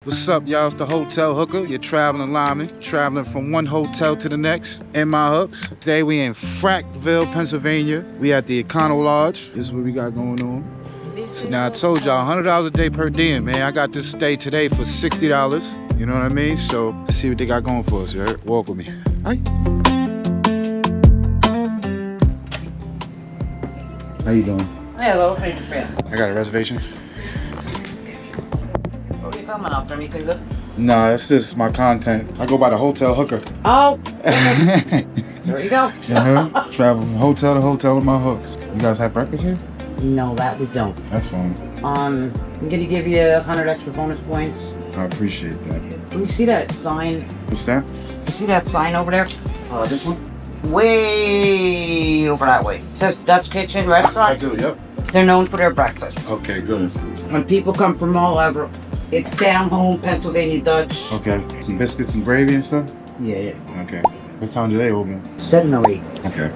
What's up, y'all? It's the Hotel Hooker, your traveling lineman, traveling from one hotel to the next in my hooks. Today we in Frackville, Pennsylvania. We at the Econo Lodge. This is what we got going on. Now I told y'all, $100 a day per diem, man. I got this stay today for $60. You know what I mean? So let's see what they got going for us. You heard? Walk with me. Hi. How you doing? Hello, how you doing? I got a reservation. What are you filming out there? Anything good? Nah, it's just my content. I go by the Hotel Hooker. Oh, there you go. Travel from hotel to hotel with my hooks. You guys have breakfast here? No, that we don't. That's fine. I'm gonna give you 100 extra bonus points. I appreciate that. Can you see that sign? What's that? You see that sign over there? This one? Way over that way. It says Dutch Kitchen Restaurant. I do, yep. They're known for their breakfast. Okay, good. When people come from all over, it's down home, Pennsylvania Dutch. Okay. Some biscuits and gravy and stuff? Yeah. Okay. What time do they open? 7 or 8. Okay.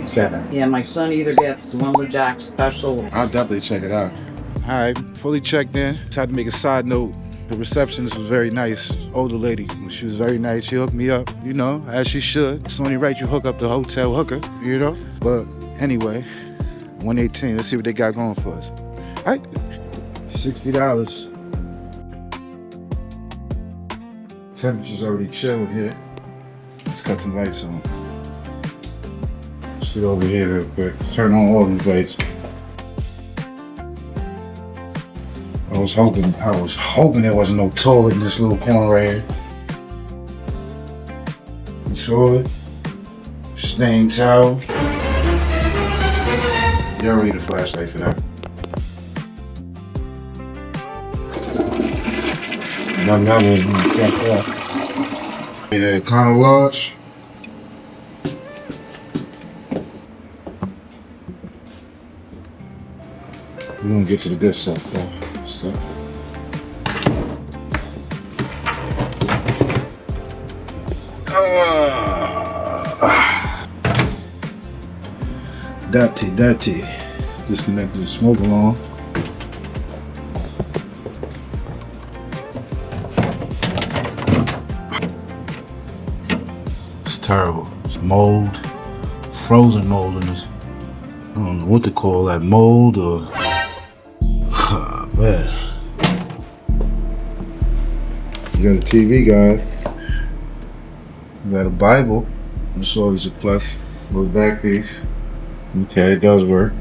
7. Yeah, my son either gets Lumberjack special. I'll definitely check it out. All right, fully checked in. Just had to make a side note. The receptionist was very nice, older lady. She was very nice. She hooked me up, you know, as she should. It's only right you hook up the hotel hooker, you know? But anyway, 118, let's see what they got going for us. All right, $60. Temperature's already chilling here. Let's cut some lights on. Let's get over here real quick. Let's turn on all these lights. I was hoping there wasn't no toilet in this little corner right here. You saw it? Stained towel. You already need a flashlight for that. In the Econo Lodge. We're gonna get to the good stuff though. So. Dirty. Disconnected the smoke alarm. It's terrible. It's mold, frozen mold in this. I don't know what to call that, mold or. Man. You got a TV, guy. You got a Bible. That's always a plus. Little back piece. Okay, it does work.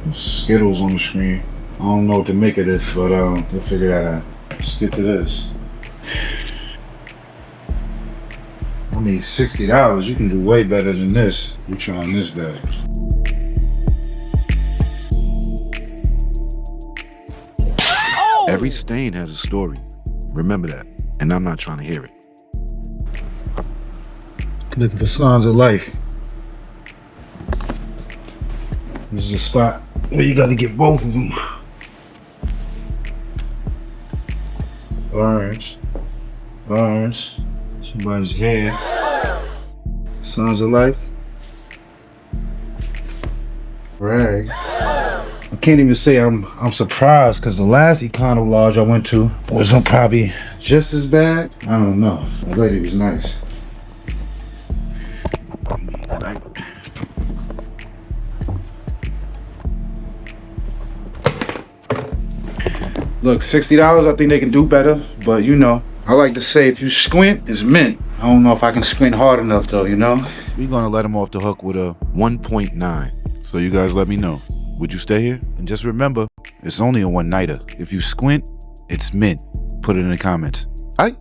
There's Skittles on the screen. I don't know what to make of this, but we'll figure that out. Let's get to this. I mean, $60. You can do way better than this. You trying this bag. Every stain has a story. Remember that. And I'm not trying to hear it. Looking for signs of life. This is a spot where you gotta get both of them. Orange. Somebody's hair. Signs of life. Rag. I can't even say I'm surprised because the last Econo Lodge I went to was probably just as bad. I don't know. The lady was nice. Look, $60, I think they can do better, but you know, I like to say if you squint, it's mint. I don't know if I can squint hard enough though, you know? We're gonna let him off the hook with a 1.9. So you guys let me know. Would you stay here? And just remember, it's only a one-nighter. If you squint, it's mint. Put it in the comments. Aight?